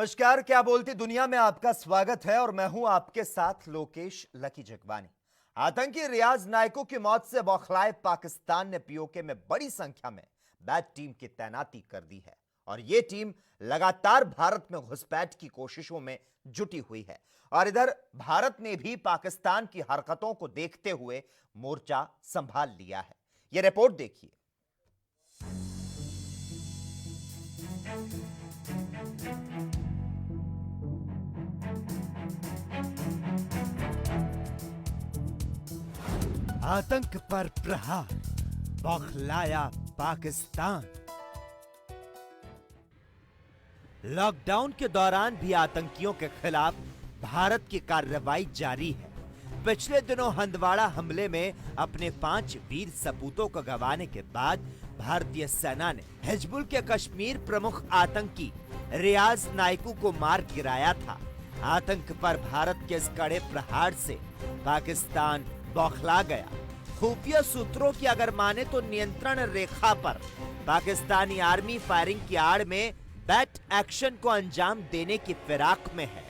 नमस्कार, क्या बोलती दुनिया में आपका स्वागत है और मैं हूं आपके साथ लोकेश लकी जगवानी। आतंकी रियाज नायकू की मौत से बौखलाए पाकिस्तान ने पीओके में बड़ी संख्या में बैट टीम की तैनाती कर दी है और यह टीम लगातार भारत में घुसपैठ की कोशिशों में जुटी हुई है। और इधर भारत ने भी पाकिस्तान की हरकतों को देखते हुए मोर्चा संभाल लिया है। यह रिपोर्ट देखिए। आतंक पर प्रहार, बौखलाया पाकिस्तान। लॉकडाउन के दौरान भी आतंकियों के खिलाफ भारत की कार्रवाई जारी है। पिछले दिनों हंदवाड़ा हमले में अपने 5 वीर सपूतों को गंवाने के बाद भारतीय सेना ने हिजबुल के कश्मीर प्रमुख आतंकी रियाज नायकू को मार गिराया था। आतंक पर भारत के इस कड़े प्रहार से पाकिस्तान बौखला गया। खुफिया सूत्रों की अगर माने तो नियंत्रण रेखा पर पाकिस्तानी आर्मी फायरिंग की आड़ में बैट एक्शन को अंजाम देने की फिराक में है।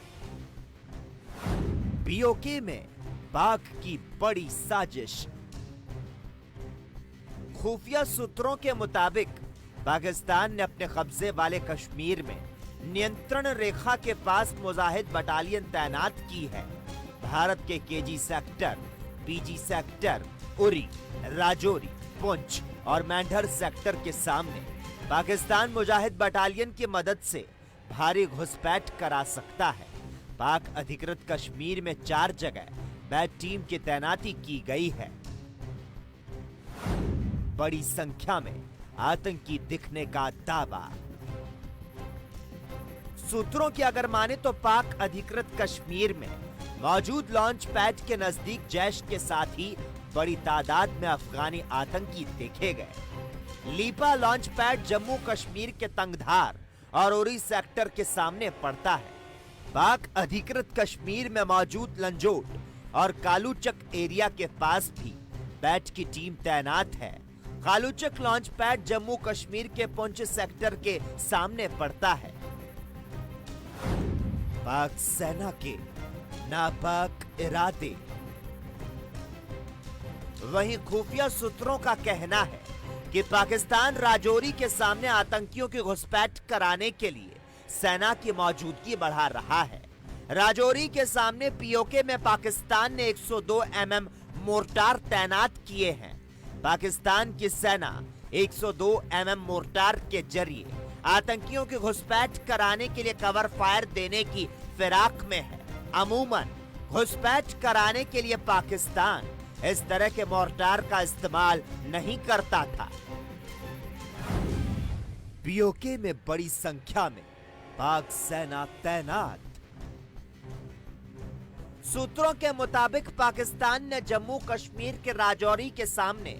पीओके में पाक की बड़ी साजिश। खुफिया सूत्रों के मुताबिक पाकिस्तान ने अपने कब्जे वाले कश्मीर में नियंत्रण रेखा के पास मुजाहिद बटालियन तैनात की है। भारत के KG sector, PG sector, Uri, Rajouri, Poonch और मेंढर सेक्टर के सामने पाकिस्तान मुजाहिद बटालियन की मदद से भारी घुसपैठ करा सकता है। पाक अधिकृत कश्मीर में 4 जगह बैट टीम की तैनाती की गई है। बड़ी संख्या में आतंकी दिखने का दावा। सूत्रों की अगर माने तो पाक अधिकृत कश्मीर में मौजूद लॉन्च पैड के नजदीक जैश के साथ ही बड़ी तादाद में अफगानी आतंकी देखे गए। लीपा लॉन्च पैड जम्मू कश्मीर के तंगधार और उरी सेक्टर के सामने पड़ता है। पाक अधिकृत कश्मीर में मौजूद लंजोट और कालूचक एरिया के पास भी बैट की टीम तैनात है। कालूचक लॉन्च पैड जम्मू कश्मीर के पुंछ सेक्टर के सामने पड़ता है। पाक सेना के नापाक इरादे। वहीं खुफिया सूत्रों का कहना है कि पाकिस्तान राजौरी के सामने आतंकियों की घुसपैठ कराने के लिए सेना की मौजूदगी बढ़ा रहा है। राजौरी के सामने पीओके में पाकिस्तान ने 102 mm मोर्टार तैनात किए हैं। पाकिस्तान की सेना 102 mm मोर्टार के जरिए आतंकियों की घुसपैठ कराने के लिए कवर फायर देने की फिराक में है। अमूमन घुसपैठ कराने के लिए पाकिस्तान इस तरह के मोर्टार का इस्तेमाल नहीं करता था। पीओके में बड़ी संख्या में पाक सेना तैनात। सूत्रों के मुताबिक पाकिस्तान ने जम्मू कश्मीर के राजौरी के सामने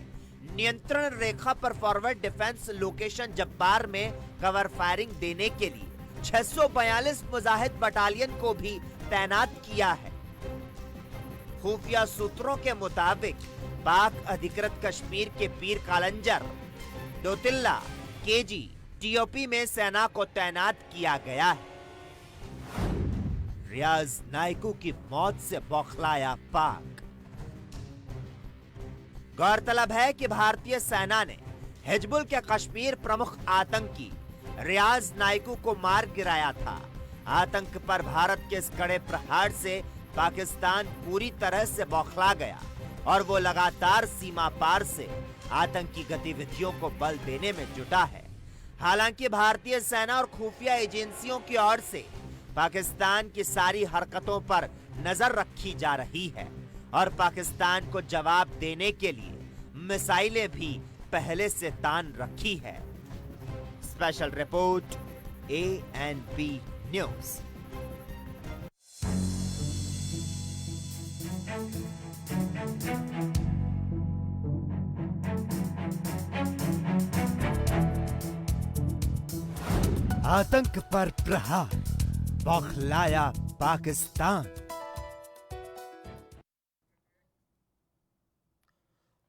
नियंत्रण रेखा पर फॉरवर्ड डिफेंस लोकेशन जब्बार में कवर फायरिंग देने के लिए 642 मुजाहिद बटालियन को भी तैनात किया है। खुफिया सूत्रों के मुताबिक पाक अधिकृत कश्मीर के पीर कालंजर, डोतिल्ला, केजी, टीओपी में सेना को तैनात किया गया है। रियाज नायकू की मौत से बौखलाया पाक। गौरतलब है कि भारतीय सेना ने हिजबुल के कश्मीर प्रमुख आतंकी रियाज नायकू को मार गिराया था। आतंक पर भारत के इस कड़े प्रहार से पाकिस्तान पूरी तरह से बौखला गया और वो लगातार सीमा पार से आतंकी गतिविधियों को बल देने में जुटा है। हालांकि भारतीय सेना और खुफिया एजेंसियों की ओर से पाकिस्तान की सारी हरकतों पर नजर रखी जा रही है और पाकिस्तान को जवाब देने के लिए मिसाइलें भी पहले से तान रखी है। Special report ANP news. आतंक पर प्रहार, बौखलाया पाकिस्तान।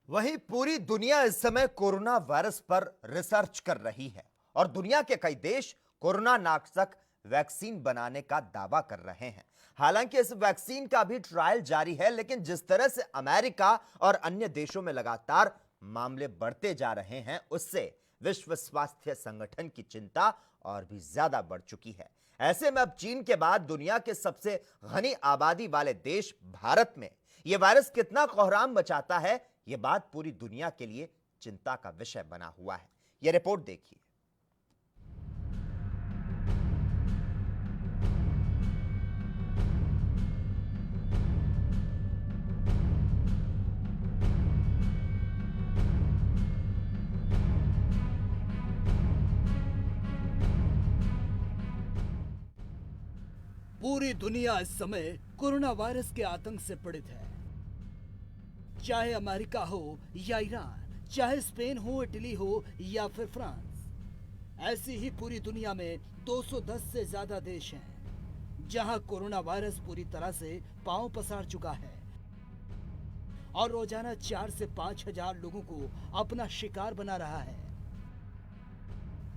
वहीं पूरी दुनिया इस समय कोरोना वायरस पर रिसर्च कर रही है और दुनिया के कई देश कोरोना नाशक वैक्सीन बनाने का दावा कर रहे हैं। हालांकि इस वैक्सीन का भी ट्रायल जारी है, लेकिन जिस तरह से अमेरिका और अन्य देशों में लगातार मामले बढ़ते जा रहे हैं, उससे विश्व स्वास्थ्य संगठन की चिंता और भी ज्यादा बढ़ चुकी है। ऐसे में अब चीन के बाद दुनिया के सबसे घनी आबादी वाले देश भारत में यह वायरस कितना कोहराम मचाता है, यह बात पूरी दुनिया के लिए चिंता का विषय बना हुआ है। यह रिपोर्ट देखिए। पूरी दुनिया इस समय कोरोना वायरस के आतंक से पीड़ित है। चाहे अमेरिका हो या ईरान, चाहे स्पेन हो, इटली हो या फिर फ्रांस, ऐसी ही पूरी दुनिया में 210 से ज्यादा देश हैं जहां कोरोना वायरस पूरी तरह से पांव पसार चुका है और रोजाना 4 से 5 हजार लोगों को अपना शिकार बना रहा है।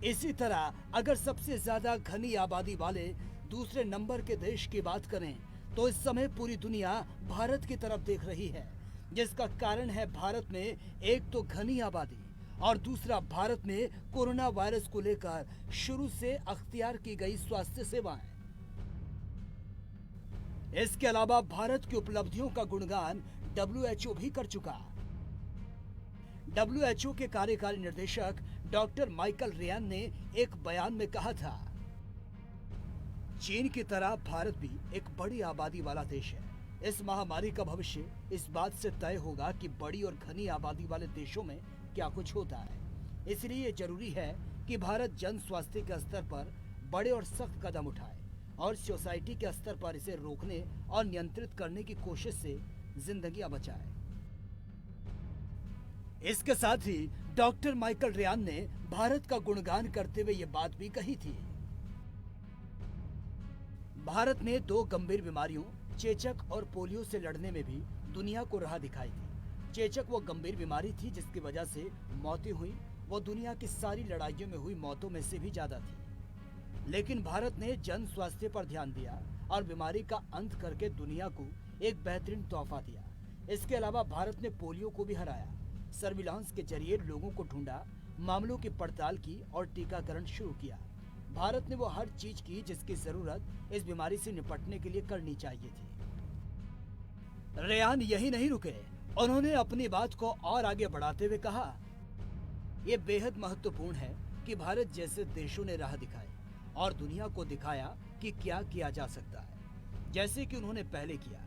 इसी तरह अगर सबसे ज्यादा घनी आबादी वाले दूसरे नंबर के देश की बात करें तो इस समय पूरी दुनिया भारत की तरफ देख रही है, जिसका कारण है भारत में एक तो घनी आबादी और दूसरा भारत में कोरोना वायरस को लेकर शुरू से अख्तियार की गई स्वास्थ्य सेवाएं। इसके अलावा भारत की उपलब्धियों का गुणगान WHO भी कर चुका। WHO के कार्यकारी निर्देशक डॉक्टर माइकल रियान ने एक बयान में कहा था, चीन की तरह भारत भी एक बड़ी आबादी वाला देश है। इस महामारी का भविष्य इस बात से तय होगा कि बड़ी और घनी आबादी वाले देशों में क्या कुछ होता है। इसलिए ये जरूरी है कि भारत जन स्वास्थ्य के स्तर पर बड़े और सख्त कदम उठाए और सोसाइटी के स्तर पर इसे रोकने और नियंत्रित करने की कोशिश से जिंदगियां बचाए। इसके साथ ही डॉक्टर माइकल रियान ने भारत का गुणगान करते हुए ये बात भी कही थी, भारत ने 2 गंभीर बीमारियों चेचक और पोलियो से लड़ने में भी दुनिया को राह दिखाई थी। चेचक वो गंभीर बीमारी थी जिसकी वजह से मौतें हुई, वो दुनिया की सारी लड़ाइयों में हुई मौतों में से भी ज्यादा थी। लेकिन भारत ने जन स्वास्थ्य पर ध्यान दिया और बीमारी का अंत करके दुनिया को एक बेहतरीन तोहफा दिया। इसके अलावा भारत ने पोलियो को भी हराया, सर्विलांस के जरिए लोगों को ढूंढा, मामलों की पड़ताल की और टीकाकरण शुरू किया। भारत ने वो हर चीज की जिसकी जरूरत इस बीमारी से निपटने के लिए करनी चाहिए थी। रेयान यही नहीं रुके, उन्होंने अपनी बात को और आगे बढ़ाते हुए कहा, यह बेहद महत्वपूर्ण है कि भारत जैसे देशों ने राह दिखाई और दुनिया को दिखाया कि क्या किया जा सकता है, जैसे कि उन्होंने पहले किया।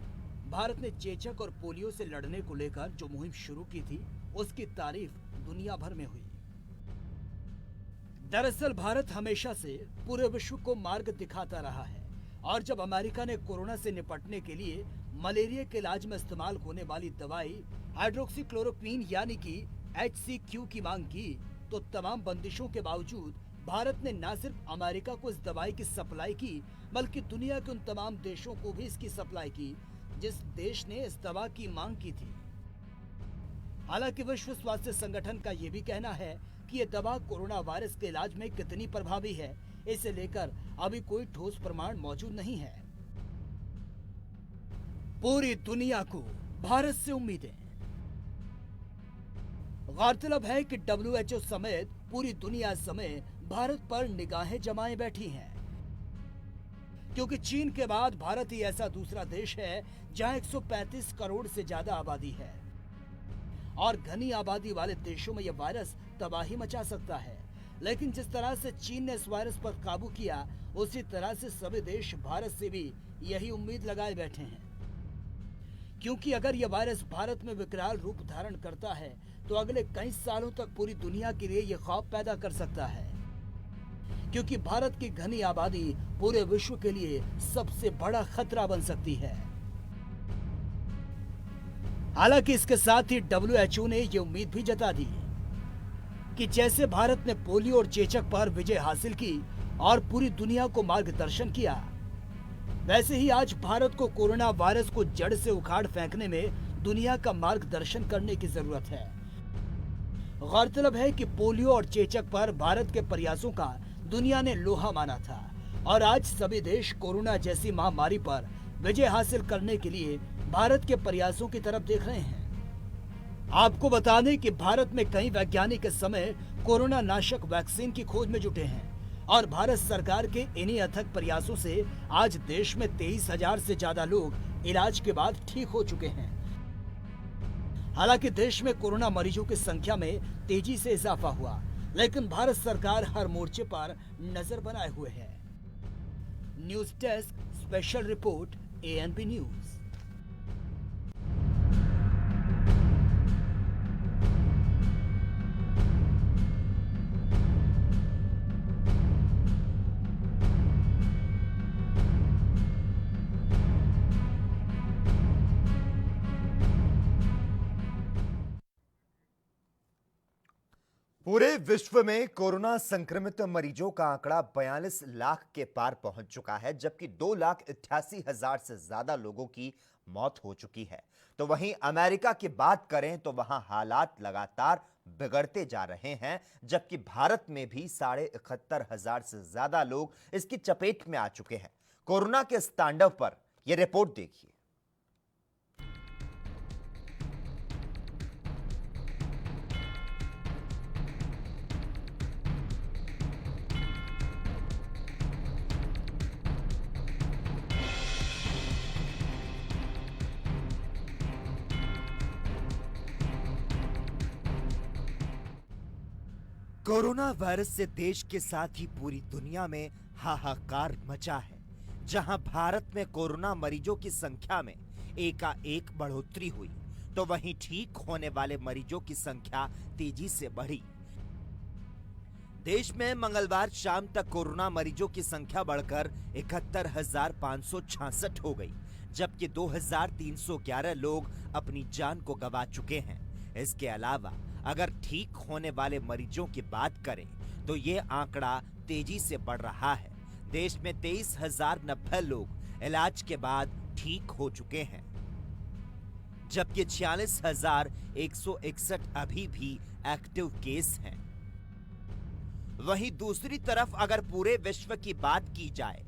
भारत ने चेचक और पोलियो से लड़ने को लेकर जो मुहिम शुरू की थी, उसकी तारीफ दुनिया भर में हुई। दरअसल भारत हमेशा से पूरे विश्व को मार्ग दिखाता रहा है और जब अमेरिका ने कोरोना से निपटने के लिए मलेरिया के इलाज में इस्तेमाल होने वाली दवाई हाइड्रोक्सीक्लोरोक्वीन यानी कि HCQ की मांग की, तो तमाम बंदिशों के बावजूद भारत ने न सिर्फ अमेरिका को इस दवाई की सप्लाई की, बल्कि दुनिया के उन तमाम देशों को भी इसकी सप्लाई की जिस देश ने इस दवा की मांग की थी। हालांकि विश्व स्वास्थ्य संगठन का यह भी कहना है कि ये दवा कोरोना वायरस के इलाज में कितनी प्रभावी है, इसे लेकर अभी कोई ठोस प्रमाण मौजूद नहीं है। पूरी दुनिया को भारत से उम्मीदें। गौरतलब है कि WHO समेत पूरी दुनिया इस समय भारत पर निगाहें जमाए बैठी हैं, क्योंकि चीन के बाद भारत ही ऐसा दूसरा देश है जहां 135 करोड़ से ज्यादा आबादी है और घनी आबादी वाले देशों में यह वायरस तबाही मचा सकता है। लेकिन जिस तरह से चीन ने इस वायरस पर काबू किया, उसी तरह से सभी देश भारत से भी यही उम्मीद लगाए बैठे हैं, क्योंकि अगर यह वायरस भारत में विकराल रूप धारण करता है तो अगले कई सालों तक पूरी दुनिया के लिए यह खौफ पैदा कर सकता है, क्योंकि भारत की घनी आबादी पूरे विश्व के लिए सबसे बड़ा खतरा बन सकती है। हालांकि इसके साथ ही WHO ने यह उम्मीद भी जता दी कि जैसे भारत ने पोलियो और चेचक पर विजय हासिल की और पूरी दुनिया को मार्गदर्शन किया, वैसे ही आज भारत को कोरोना वायरस को जड़ से उखाड़ फेंकने में दुनिया का मार्गदर्शन करने की जरूरत है। गौरतलब है कि पोलियो और चेचक पर भारत के प्रयासों का दुनिया ने लोहा माना था और आज सभी देश कोरोना जैसी महामारी पर विजय हासिल करने के लिए भारत के प्रयासों की तरफ देख रहे हैं। आपको बता दें कि भारत में कई वैज्ञानिक इस समय कोरोना नाशक वैक्सीन की खोज में जुटे हैं और भारत सरकार के इन्हीं अथक प्रयासों से आज देश में 23,000 से ज्यादा लोग इलाज के बाद ठीक हो चुके हैं। हालांकि देश में कोरोना मरीजों की संख्या में तेजी से इजाफा हुआ, लेकिन भारत सरकार हर मोर्चे पर नजर बनाए हुए है। News desk special report ANP news. पूरे विश्व में कोरोना संक्रमित मरीजों का आंकड़ा 42 लाख के पार पहुंच चुका है, जबकि 2,88,000 से ज्यादा लोगों की मौत हो चुकी है। तो वहीं अमेरिका की बात करें तो वहां हालात लगातार बिगड़ते जा रहे हैं, जबकि भारत में भी 71,500 से ज्यादा लोग इसकी चपेट में आ चुके हैं। कोरोना के इस तांडव पर यह रिपोर्ट देखिए। कोरोना वायरस से देश के साथ ही पूरी दुनिया में हाहाकार मचा है। जहां भारत में कोरोना मरीजों की संख्या में एकाएक बढ़ोतरी हुई, तो वहीं ठीक होने वाले मरीजों की संख्या तेजी से बढ़ी। देश में मंगलवार शाम तक कोरोना मरीजों की संख्या बढ़कर 71,566 हो गई, जबकि 2,311 लोग अपनी जान को गंवा चुके हैं। इसके अलावा अगर ठीक होने वाले मरीजों की बात करें तो ये आंकड़ा तेजी से बढ़ रहा है। देश में 23,090 लोग इलाज के बाद ठीक हो चुके हैं, जबकि 46,161 अभी भी एक्टिव केस हैं। वहीं दूसरी तरफ अगर पूरे विश्व की बात की जाए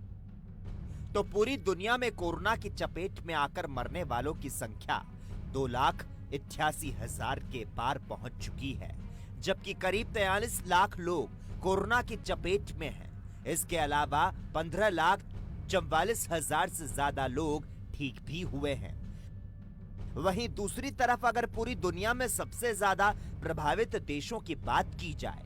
तो पूरी दुनिया में कोरोना की चपेट में आकर मरने वालों की संख्या 2,88,000 के पार पहुंच चुकी है, जबकि करीब 43 लाख लोग कोरोना की चपेट में हैं। इसके अलावा 15,44,000 से ज्यादा लोग ठीक भी हुए हैं। वहीं दूसरी तरफ अगर पूरी दुनिया में सबसे ज्यादा प्रभावित देशों की बात की जाए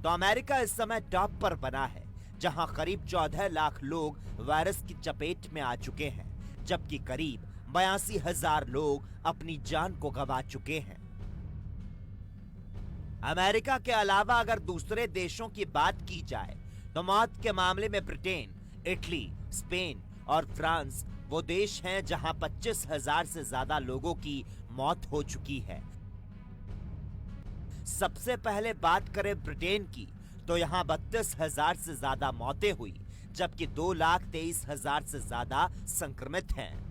तो अमेरिका इस समय टॉप पर बना है, जहां करीब 14 लाख लोग वायरस की चपेट में आ चुके हैं, जबकि करीब 82,000 लोग अपनी जान को गंवा चुके हैं। अमेरिका के अलावा अगर दूसरे देशों की बात की जाए तो मौत के मामले में ब्रिटेन, इटली, स्पेन और फ्रांस वो देश हैं जहां 25,000 से ज्यादा लोगों की मौत हो चुकी है। सबसे पहले बात करें ब्रिटेन की तो यहां 32,000 से ज्यादा मौतें हुई, जबकि 2,23,000 से ज्यादा संक्रमित हैं।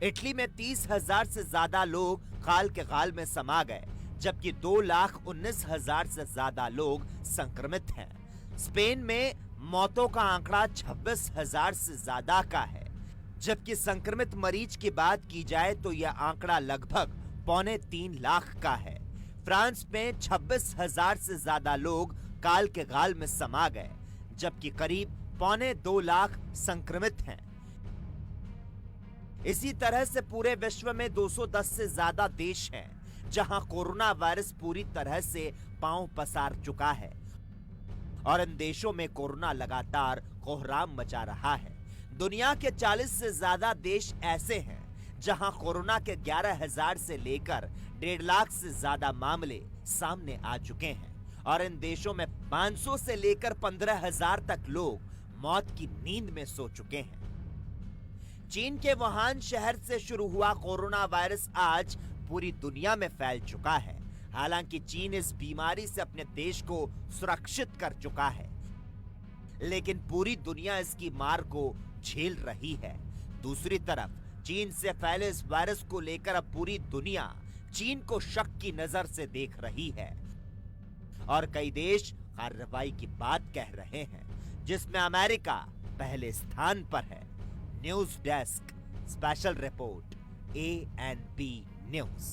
इटली में 30,000 से ज्यादा लोग काल के गाल में समा गए, जबकि 2,19,000 से ज्यादा लोग संक्रमित हैं। स्पेन में मौतों का आंकड़ा 26,000 से ज्यादा का है, जबकि संक्रमित मरीज की बात की जाए तो यह आंकड़ा लगभग 2.25 लाख का है। फ्रांस में 26,000 से ज्यादा लोग काल के गाल में समा गए, जबकि करीब 2.25 लाख संक्रमित हैं। इसी तरह से पूरे विश्व में 210 से ज्यादा देश हैं जहां कोरोना वायरस पूरी तरह से पांव पसार चुका है और इन देशों में कोरोना लगातार कोहराम मचा रहा है। दुनिया के 40 से ज्यादा देश ऐसे हैं जहां कोरोना के 11,000 से लेकर 1.5 लाख से ज्यादा मामले सामने आ चुके हैं और इन देशों में 500 से लेकर 15,000 तक लोग मौत की नींद में सो चुके हैं। चीन के वुहान शहर से शुरू हुआ कोरोना वायरस आज पूरी दुनिया में फैल चुका है। हालांकि चीन इस बीमारी से अपने देश को सुरक्षित कर चुका है, लेकिन पूरी दुनिया इसकी मार को झेल रही है। दूसरी तरफ चीन से फैले इस वायरस को लेकर अब पूरी दुनिया चीन को शक की नजर से देख रही है और कई देश कार्रवाई की बात कह रहे हैं। जिसमें अमेरिका पहले स्थान पर है। News desk special report ANP news.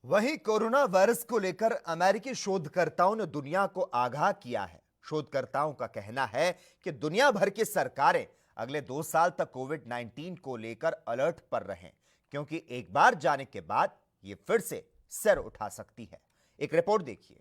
वहीं कोरोना वायरस को लेकर अमेरिकी शोधकर्ताओं ने दुनिया को आगाह किया है। शोधकर्ताओं का कहना है कि दुनिया भर की सरकारें अगले 2 साल तक कोविड-19 को लेकर अलर्ट पर रहें, क्योंकि एक बार जाने के बाद ये फिर से सिर उठा सकती है। एक रिपोर्ट देखिए।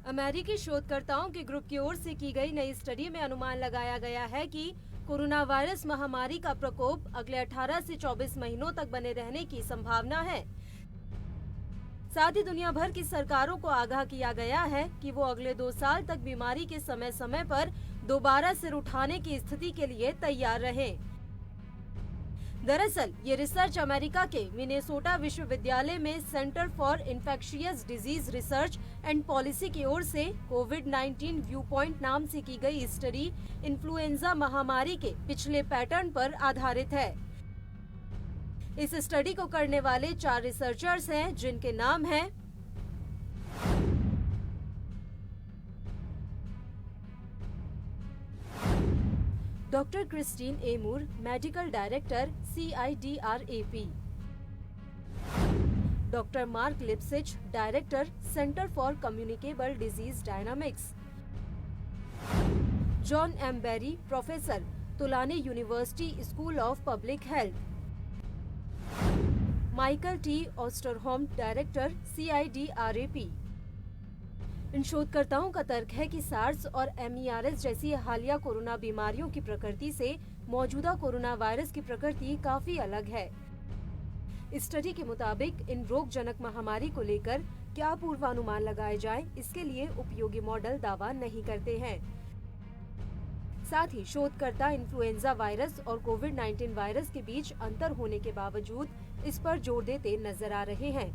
अमेरिकी शोधकर्ताओं के ग्रुप की ओर से की गई नई स्टडी में अनुमान लगाया गया है कि कोरोना वायरस महामारी का प्रकोप अगले 18 से 24 महीनों तक बने रहने की संभावना है। साथ ही दुनिया भर की सरकारों को आगाह किया गया है कि वो अगले 2 साल तक बीमारी के समय समय पर दोबारा सिर उठाने की स्थिति के लिए तैयार रहें। दरअसल ये रिसर्च अमेरिका के मिनेसोटा विश्वविद्यालय में centre for infectious disease research and policy की ओर से कोविड-19 व्यू पॉइंट नाम से की गई स्टडी इन्फ्लुएंजा महामारी के पिछले पैटर्न पर आधारित है। इस स्टडी को करने वाले 4 रिसर्चर्स हैं, जिनके नाम हैं doctor Christine A Moore, medical director CIDRAP, doctor Mark Lipsitch, director Center for Communicable Disease Dynamics, John M Barry, professor, Tulane University School of Public Health, Michael T Osterholm, director CIDRAP। इन शोधकर्ताओं का तर्क है कि SARS और MERS जैसी हालिया corona बीमारियों की प्रकृति से मौजूदा कोरोना वायरस की प्रकृति काफी अलग है। इस स्टडी के मुताबिक इन रोगजनक महामारी को लेकर क्या पूर्वानुमान लगाए जाएं, इसके लिए उपयोगी मॉडल दावा नहीं करते हैं। साथ ही शोधकर्ता इन्फ्लुएंजा वायरस और कोविड-19 वायरस के बीच अंतर होने के बावजूद इस पर जोर देते नजर आ रहे हैं।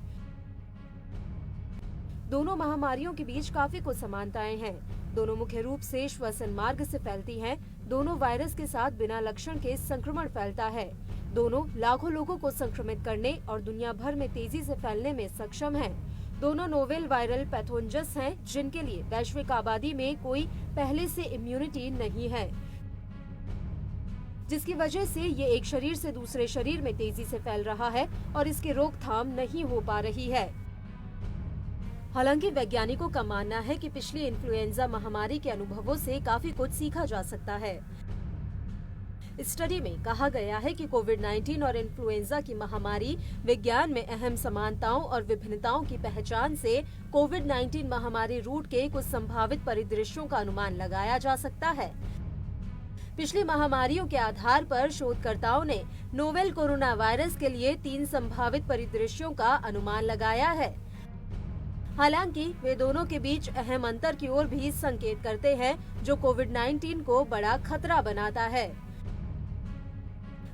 दोनों महामारियों के बीच काफी कुछ समानताएं हैं। दोनों मुख्य रूप से श्वसन मार्ग से फैलती हैं। दोनों वायरस के साथ बिना लक्षण के संक्रमण फैलता है। दोनों लाखों लोगों को संक्रमित करने और दुनिया भर में तेजी से फैलने में सक्षम हैं। दोनों नोवेल वायरल पैथोजेंस हैं, जिनके लिए वैश्विक आबादी में कोई पहले से इम्यूनिटी नहीं है, जिसकी वजह से ये एक शरीर से दूसरे शरीर में तेजी से फैल रहा है और इसकी रोकथाम नहीं हो पा रही है। हालांकि वैज्ञानिकों का मानना है कि पिछली इन्फ्लुएंजा महामारी के अनुभवों से काफी कुछ सीखा जा सकता है। इस स्टडी में कहा गया है कि कोविड-19 और इन्फ्लुएंजा की महामारी विज्ञान में अहम समानताओं और विभिन्नताओं की पहचान से कोविड-19 महामारी रूट के कुछ संभावित परिदृश्यों का अनुमान लगाया जा सकता है। पिछली महामारियों के आधार पर शोधकर्ताओं ने नोवेल कोरोना वायरस के लिए 3 संभावित परिदृश्यों का अनुमान लगाया है। हालांकि वे दोनों के बीच अहम अंतर की ओर भी संकेत करते हैं, जो कोविड-19 को बड़ा खतरा बनाता है।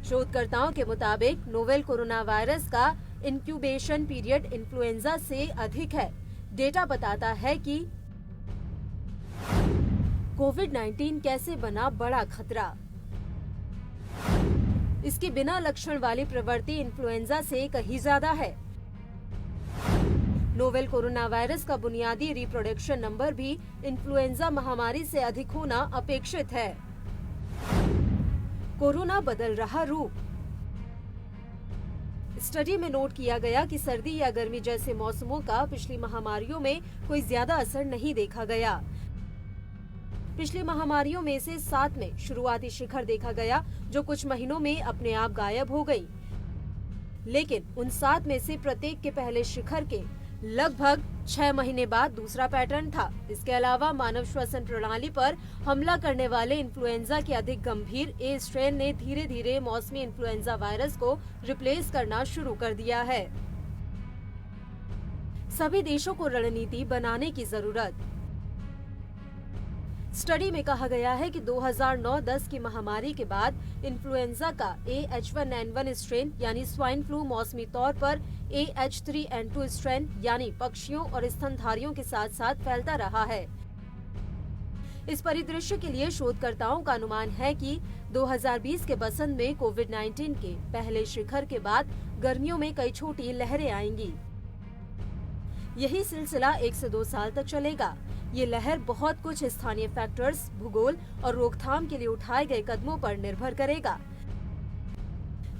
शोधकर्ताओं के मुताबिक नोवेल कोरोना वायरस का इंक्यूबेशन पीरियड इन्फ्लुएंजा से अधिक है। डेटा बताता है कि कोविड-19 कैसे बना बड़ा खतरा। इसकी बिना लक्षण वाली प्रवृत्ति इन्फ्लुएंजा से कहीं ज्यादा है। नोवेल कोरोना वायरस का बुनियादी रिप्रोडक्शन नंबर भी इन्फ्लुएंजा महामारी से अधिक होना अपेक्षित है। कोरोना बदल रहा रूप। स्टडी में नोट किया गया कि सर्दी या गर्मी जैसे मौसमों का पिछली महामारियों में कोई ज्यादा असर नहीं देखा गया। पिछली महामारियों में से 7 में शुरुआती शिखर देखा गया, जो कुछ महीनों में अपने आप गायब हो गई। लेकिन उन 7 में से प्रत्येक के पहले शिखर के लगभग 6 महीने बाद दूसरा पैटर्न था। इसके अलावा मानव श्वसन प्रणाली पर हमला करने वाले इन्फ्लुएंजा के अधिक गंभीर ए स्ट्रेन ने धीरे धीरे मौसमी इन्फ्लुएंजा वायरस को रिप्लेस करना शुरू कर दिया है। सभी देशों को रणनीति बनाने की जरूरत। स्टडी में कहा गया है कि 2009-10 की महामारी के बाद इन्फ्लुएंजा का AH1N1 स्ट्रेन यानी स्वाइन फ्लू मौसमी तौर पर AH3N2 स्ट्रेन यानी पक्षियों और स्तनधारियों के साथ साथ फैलता रहा है। इस परिदृश्य के लिए शोधकर्ताओं का अनुमान है कि 2020 के बसंत में कोविड-19 के पहले शिखर के बाद गर्मियों में कई छोटी लहरें आएंगी। यही सिलसिला 1 से 2 साल तक चलेगा। ये लहर बहुत कुछ स्थानीय फैक्टर्स, भूगोल और रोकथाम के लिए उठाए गए कदमों पर निर्भर करेगा।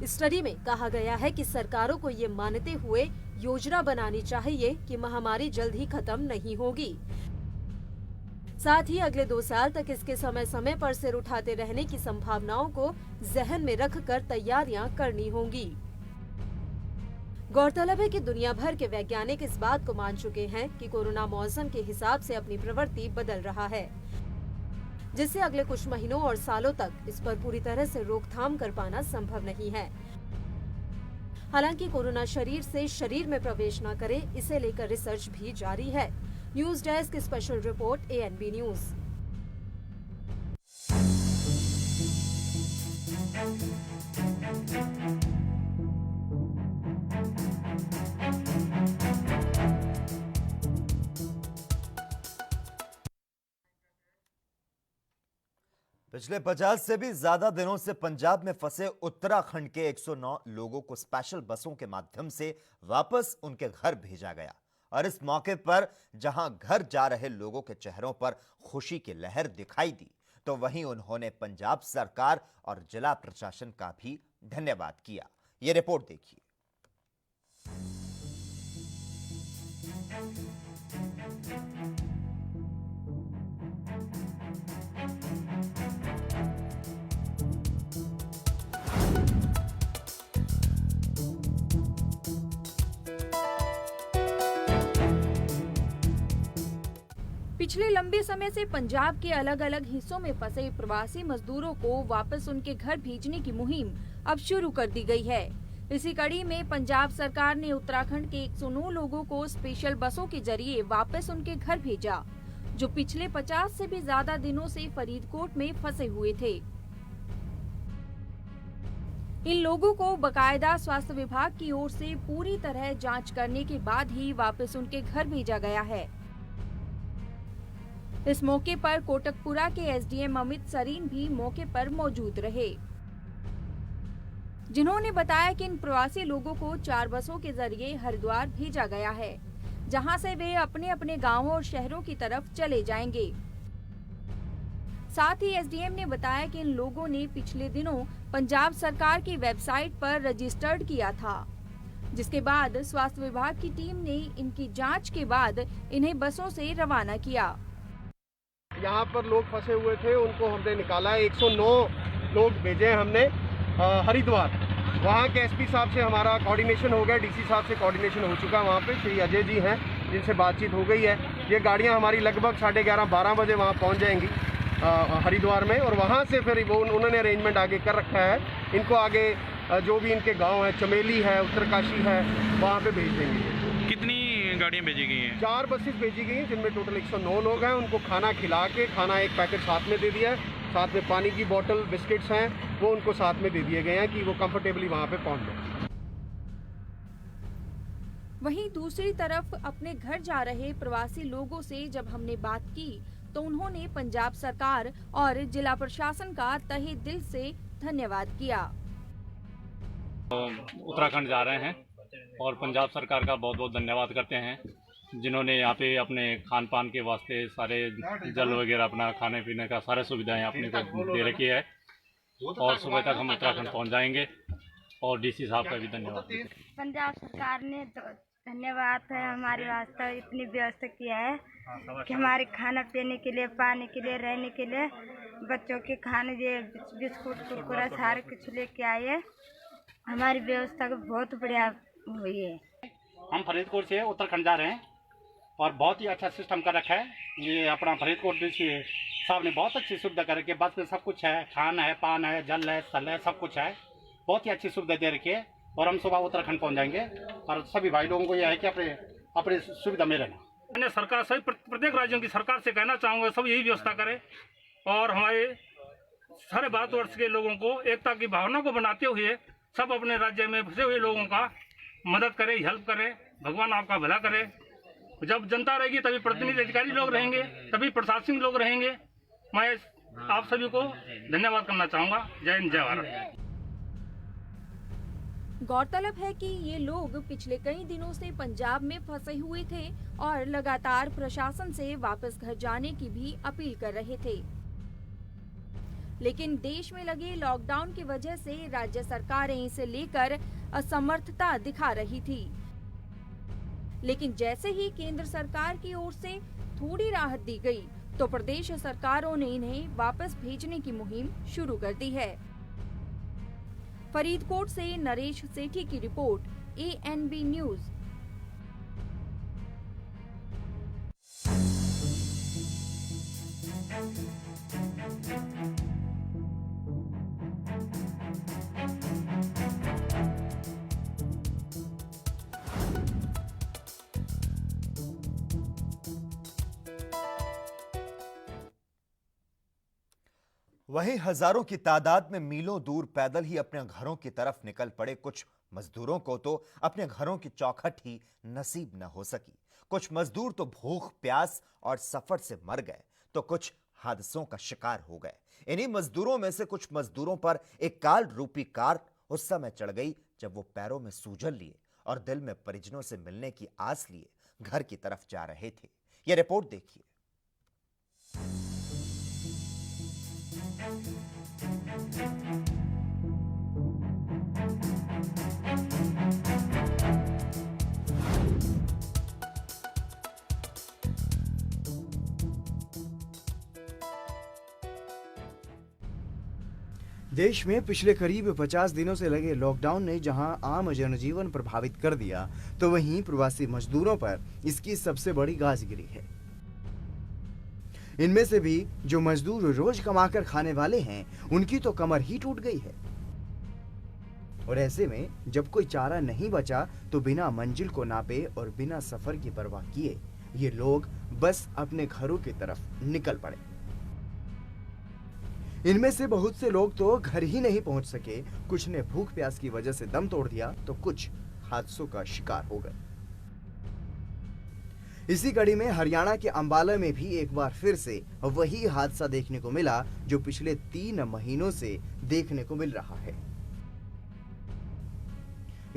स्टडी में कहा गया है कि सरकारों को ये मानते हुए योजना बनानी चाहिए कि महामारी जल्द ही खत्म नहीं होगी। साथ ही अगले 2 साल तक इसके समय समय पर सिर उठाते रहने की संभावनाओं को जहन में रखकर तैयारियां करनी होंगी। गौरतलब है कि दुनिया भर के वैज्ञानिक इस बात को मान चुके हैं कि कोरोना मौसम के हिसाब से अपनी प्रवृत्ति बदल रहा है, जिससे अगले कुछ महीनों और सालों तक इस पर पूरी तरह से रोकथाम कर पाना संभव नहीं है। हालांकि कोरोना शरीर से शरीर में प्रवेश न करे, इसे लेकर रिसर्च भी जारी है। News desk special report ANB news. पिछले 50 से भी ज्यादा दिनों से पंजाब में फंसे उत्तराखंड के 109 लोगों को स्पेशल बसों के माध्यम से वापस उनके घर भेजा गया। और इस मौके पर जहां घर जा रहे लोगों के चेहरों पर खुशी की लहर दिखाई दी, तो वहीं उन्होंने पंजाब सरकार और जिला प्रशासन का भी धन्यवाद किया। ये रिपोर्ट देखिए। पिछले लंबे समय से पंजाब के अलग अलग हिस्सों में फंसे प्रवासी मजदूरों को वापस उनके घर भेजने की मुहिम अब शुरू कर दी गई है। इसी कड़ी में पंजाब सरकार ने उत्तराखंड के 109 लोगों को स्पेशल बसों के जरिए वापस उनके घर भेजा, जो पिछले 50 से भी ज्यादा दिनों से फरीदकोट में फंसे हुए थे। इन लोगों को बकायदा स्वास्थ्य विभाग की ओर से पूरी तरह जांच करने के बाद ही वापस उनके घर भेजा गया है। इस मौके पर कोटकपुरा के SDM अमित सरीन भी मौके पर मौजूद रहे, जिन्होंने बताया कि इन प्रवासी लोगों को 4 बसों के जरिए हरिद्वार भेजा गया है, जहां से वे अपने अपने गांवों और शहरों की तरफ चले जाएंगे। साथ ही SDM ने बताया कि इन लोगों ने पिछले दिनों पंजाब सरकार की वेबसाइट पर रजिस्टर्ड किया था, जिसके बाद स्वास्थ्य विभाग की टीम ने इनकी जांच के बाद इन्हें बसों से रवाना किया। यहाँ पर लोग फंसे हुए थे, उनको हमने निकाला है। 109 लोग भेजे हैं हमने हरिद्वार। वहाँ के SP साहब से हमारा कोऑर्डिनेशन हो गया, DC साहब से कोऑर्डिनेशन हो चुका है। वहाँ पे श्री अजय जी हैं, जिनसे बातचीत हो गई है। ये गाड़ियाँ हमारी लगभग 11:30-12 बजे वहाँ पहुँच जाएंगी हरिद्वार में, और वहाँ से फिर वो उन्होंने अरेंजमेंट आगे कर रखा है। इनको आगे जो भी इनके गाँव है, चमेली है, उत्तरकाशी है, वहाँ पर भेज देंगे। कितनी गाड़ियाँ भेजी गई हैं? 4 बसेस भेजी गई हैं, जिनमें टोटल 109 लोग हैं। उनको खाना खिला के, खाना एक पैकेट साथ में दे दिया है, साथ में पानी की बोतल, बिस्किट्स हैं, वो उनको साथ में दे दिए गए हैं कि वो कंफर्टेबली वहाँ पे पहुँच जाए। वहीं दूसरी तरफ अपने घर जा रहे प्रवासी लोगों से जब हमने बात की, तो उन्होंने पंजाब सरकार और जिला प्रशासन का तहे दिल से धन्यवाद किया। उत्तराखंड जा रहे हैं और पंजाब सरकार का बहुत बहुत धन्यवाद करते हैं, जिन्होंने यहाँ पे अपने खान पान के वास्ते सारे जल वगैरह, अपना खाने पीने का सारे सुविधाएं अपने को दे रखी है। और सुबह तक हम उत्तराखंड पहुँच जाएंगे। और DC साहब का भी धन्यवाद। पंजाब सरकार ने धन्यवाद है, हमारे वास्ते इतनी व्यवस्था किया है कि हमारे खाना पीने के लिए, पानी के लिए, रहने के लिए, बच्चों के खाने, ये बिस्कुट कुरकुरा सारे कुछ लेके आए हैं। हमारी व्यवस्था को बहुत बढ़िया हुई है। हम फरीदकोट से उत्तराखंड जा रहे हैं और बहुत ही अच्छा सिस्टम कर रखा है। ये अपना फरीदकोट साहब ने बहुत अच्छी सुविधा कर रखी है। बस में सब कुछ है, खाना है, पान है, जल है, स्थल है, सब कुछ है। बहुत ही अच्छी सुविधा दे रखी है। और हम सुबह उत्तराखंड पहुंच जाएंगे। और सभी भाई लोगों को यह है कि अपने अपनी सुविधा में रहना। मैंने सरकार सभी प्रत्येक राज्यों की सरकार से कहना चाहूँगा सब यही व्यवस्था करें और हमारे सारे भारतवर्ष के लोगों को एकता की भावना को बनाते हुए सब अपने राज्य में फंसे हुए लोगों का मदद करें, हेल्प करें। भगवान आपका भला करे। जब जनता रहेगी तभी प्रतिनिधि अधिकारी लोग रहेंगे, तभी प्रशासनिक लोग रहेंगे। मैं आप सभी को धन्यवाद करना चाहूँगा। जय हिंद, जय भारत। गौरतलब है कि ये लोग पिछले कई दिनों से पंजाब में फंसे हुए थे और लगातार प्रशासन से वापस घर जाने की भी अपील कर रहे थे, लेकिन देश में लगे लॉकडाउन की वजह से राज्य सरकारें इसे लेकर असमर्थता दिखा रही थी। लेकिन जैसे ही केंद्र सरकार की ओर से थोड़ी राहत दी गई, तो प्रदेश सरकारों ने इन्हें वापस भेजने की मुहिम शुरू कर दी है। फरीदकोट से नरेश सेठी की रिपोर्ट, ANB न्यूज। वहीं हजारों की तादाद में मीलों दूर पैदल ही अपने घरों की तरफ निकल पड़े कुछ मजदूरों को तो अपने घरों की चौखट ही नसीब न हो सकी। कुछ मजदूर तो भूख, प्यास और सफर से मर गए, तो कुछ हादसों का शिकार हो गए। इन्हीं मजदूरों में से कुछ मजदूरों पर एक काल रूपी कार उस समय चढ़ गई जब वो पैरों में सूजन लिए और दिल में परिजनों से मिलने की आस लिए घर की तरफ जा रहे थे। यह रिपोर्ट देखिए। देश में पिछले करीब 50 दिनों से लगे लॉकडाउन ने जहां आम जनजीवन प्रभावित कर दिया, तो वहीं प्रवासी मजदूरों पर इसकी सबसे बड़ी गाज गिरी है। इनमें से भी जो मजदूर रोज कमाकर खाने वाले हैं, उनकी तो कमर ही टूट गई है। और ऐसे में जब कोई चारा नहीं बचा, तो बिना मंजिल को नापे और बिना सफर की परवाह किए ये लोग बस अपने घरों की तरफ निकल पड़े। इनमें से बहुत से लोग तो घर ही नहीं पहुंच सके, कुछ ने भूख प्यास की वजह से दम तोड़ दिया, तो कुछ हादसों का शिकार हो गए। इसी कड़ी में हरियाणा के अंबाला में भी एक बार फिर से वही हादसा देखने को मिला जो पिछले 3 महीनों से देखने को मिल रहा है।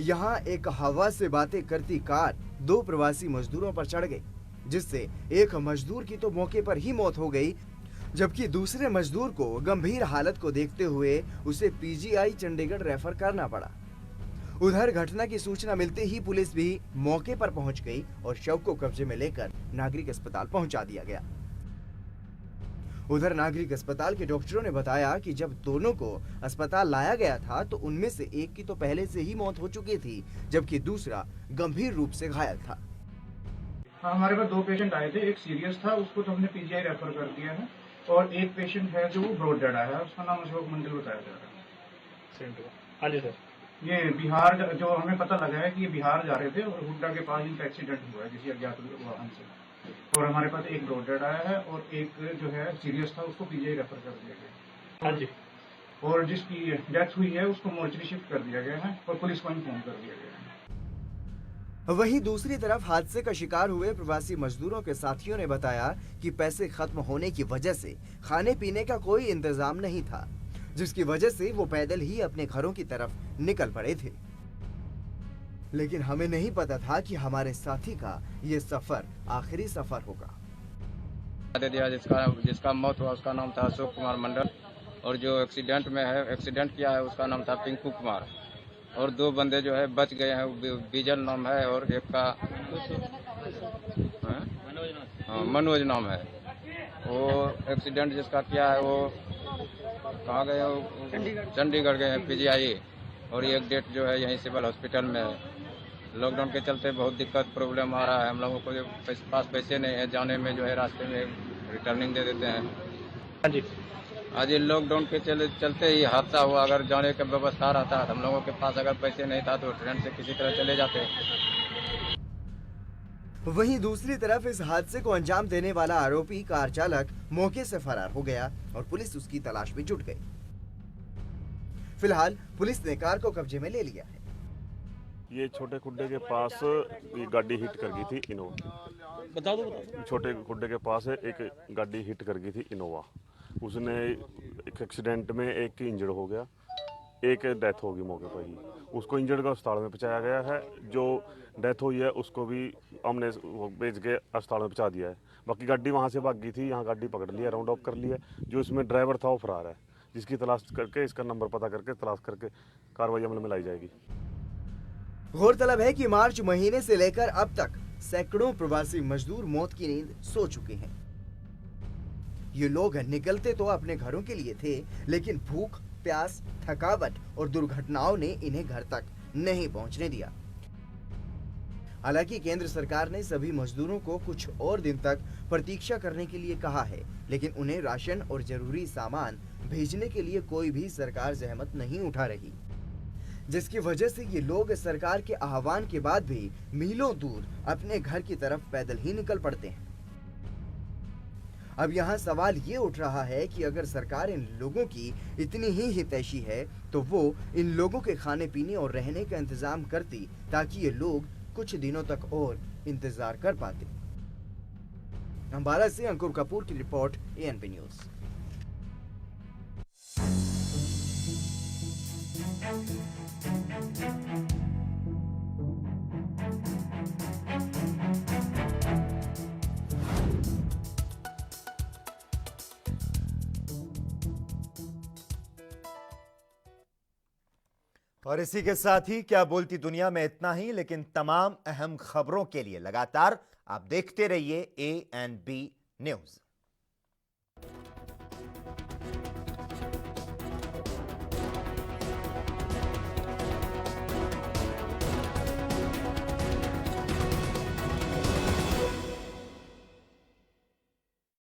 यहां एक हवा से बातें करती कार 2 प्रवासी मजदूरों पर चढ़ गई, जिससे एक मजदूर की तो मौके पर ही मौत हो गई, जबकि दूसरे मजदूर को गंभीर हालत को देखते हुए उसे PGI चंडीगढ़ रेफर करना पड़ा। उधर घटना की सूचना मिलते ही पुलिस भी मौके पर पहुंच गई और शव को कब्जे में लेकर नागरिक अस्पताल पहुंचा दिया गया। उधर नागरिक अस्पताल के डॉक्टरों ने बताया कि जब दोनों को अस्पताल लाया गया था, तो उनमें से एक की तो पहले से ही मौत हो चुकी थी, जबकि दूसरा गंभीर रूप से घायल था। हमारे पास 2 पेशेंट आए थे, एक सीरियस था, उसको तो हमने PGI रेफर कर दिया है, और एक पेशेंट है जो ब्रॉड डेड आया है, उसका नाम अशोक मंडल बताया जा रहा है। हाँ जी सर। ये बिहार, जो हमें पता लगा है कि ये बिहार जा रहे थे और हुड्डा के पास इनका एक्सीडेंट हुआ है किसी अज्ञात वाहन से, और हमारे पास एक ब्रॉड डेड आया है और एक जो है सीरियस था, उसको PGI रेफर कर दिया गया। हाँ जी। और जिसकी डेथ हुई है उसको मोर्चरी शिफ्ट कर दिया गया है और पुलिस को इन्फॉर्म कर दिया गया है। वहीं दूसरी तरफ हादसे का शिकार हुए प्रवासी मजदूरों के साथियों ने बताया कि पैसे खत्म होने की वजह से खाने पीने का कोई इंतजाम नहीं था, जिसकी वजह से वो पैदल ही अपने घरों की तरफ निकल पड़े थे। लेकिन हमें नहीं पता था कि हमारे साथी का ये सफर आखिरी सफर होगा। दे दिया जिसका मौत हुआ उसका नाम था अशोक कुमार मंडल, और जो एक्सीडेंट किया है उसका नाम था पिंकू कुमार, और 2 बंदे जो है बच गए हैं, बीजल नाम है और एक का मनोज नाम है। वो एक्सीडेंट जिसका किया है वो कहाँ गए हैं, चंडीगढ़ गए हैं PGI, और एक डेट जो है यहीं सिविल हॉस्पिटल में है। लॉकडाउन के चलते बहुत दिक्कत प्रॉब्लम आ रहा है हम लोगों को, जो पास पैसे नहीं है, जाने में जो है रास्ते में रिटर्निंग दे देते हैं। हाँ जी। आज ये लॉकडाउन के चलते ही हादसा हुआ। अगर जाने का व्यवस्था रहता हम लोगों के पास, अगर पैसे नहीं था तो ट्रेन से किसी तरह चले जाते। वहीं दूसरी तरफ इस हादसे को अंजाम देने वाला आरोपी कार चालक मौके से फरार हो गया और पुलिस उसकी तलाश में जुट गई। फिलहाल पुलिस ने कार को कब्जे में ले लिया है। ये छोटे खुड्डे के पास ये गाड़ी हिट कर गई थी इनोवा। बता दो। छोटे खुड्डे के पास एक गाड़ी हिट कर गई थी इनोवा। उसने एक एक्सीडेंट में एक की इंजर्ड हो गया, एक डेथ होगी मौके पर ही। उसको इंजर्ड का अस्पताल में पहुंचाया गया है। जो डेथ हुई है उसको भी हमने भेज के अस्पताल में पहुंचा दिया है। बाकी गाड़ी वहां से भाग गई थी, यहाँ गाड़ी पकड़ लिया, राउंड अप कर लिया। जो इसमें ड्राइवर था वो फरार है, जिसकी तलाश करके इसका नंबर पता करके तलाश करके कार्रवाई अमल में लाई जाएगी। गौरतलब है कि मार्च महीने से लेकर अब तक सैकड़ों प्रवासी मजदूर मौत की नींद सो चुके हैं। ये लोग निकलते तो अपने घरों के लिए थे, लेकिन भूख, प्यास, थकावट और दुर्घटनाओं ने इन्हें घर तक नहीं पहुंचने दिया। हालांकि केंद्र सरकार ने सभी मजदूरों को कुछ और दिन तक प्रतीक्षा करने के लिए कहा है, लेकिन उन्हें राशन और जरूरी सामान भेजने के लिए कोई भी सरकार जहमत नहीं उठा रही, जिसकी वजह से ये लोग सरकार के आह्वान के बाद भी मीलों दूर अपने घर की तरफ पैदल ही निकल पड़ते हैं। अब यहाँ सवाल ये उठ रहा है कि अगर सरकार इन लोगों की इतनी ही हितैषी है तो वो इन लोगों के खाने पीने और रहने का इंतजाम करती, ताकि ये लोग कुछ दिनों तक और इंतजार कर पाते। अंबाला से अंकुर कपूर की रिपोर्ट, ANP न्यूज़। और इसी के साथ ही क्या बोलती दुनिया में इतना ही, लेकिन तमाम अहम खबरों के लिए लगातार आप देखते रहिए ANP न्यूज़।